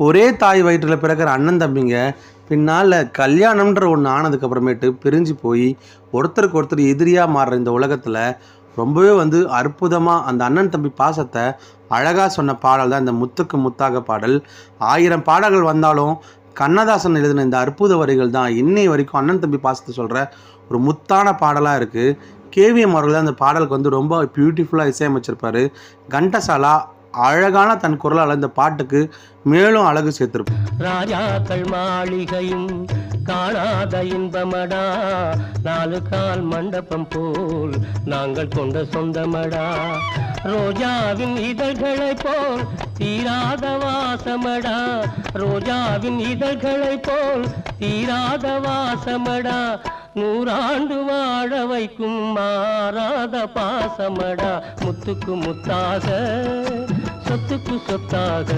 ஒரே தாய் வயிற்றில் பிறக்கிற அண்ணன் தம்பிங்க பின்னால் கல்யாணம்ன்ற ஒன்று ஆனதுக்கப்புறமேட்டு பிரிஞ்சு போய் ஒருத்தருக்கு ஒருத்தர் எதிரியாக மாறுற இந்த உலகத்தில் ரொம்பவே அற்புதமாக அந்த அண்ணன் தம்பி பாசத்தை அழகாக சொன்ன பாடல் தான் இந்த முத்துக்கு முத்தாக பாடல். 1000 பாடல்கள் வந்தாலும் கண்ணதாசன் எழுதின இந்த அற்புத வரிகள் தான் இன்னை வரைக்கும் அண்ணன் தம்பி பாசத்தை சொல்கிற ஒரு முத்தான பாடலாக இருக்குது. கேவிஎம் அவர்கள் தான் அந்த பாடலுக்கு ரொம்ப பியூட்டிஃபுல்லாக இசையமைச்சிருப்பார். கண்டசாலா அழகான தன் குரலால் இந்த பாட்டுக்கு மேலும் அழகு சேர்த்திருப்பார். ராஜாக்கள் மாளிகையும் காணாத இன்பமடா, 4 கால் மண்டபம் போல் நாங்கள் கொண்ட சொந்தமடா, ரோஜாவின் இதழ்களை போல் தீராத வாசமடா, ரோஜாவின் இதழ்களை போல் தீராத வாசமடா, 100 ஆண்டு வாழ வைக்கும் மாறாத பாசமடா, முத்துக்கு முத்தாக சொத்துக்கு சொத்தாக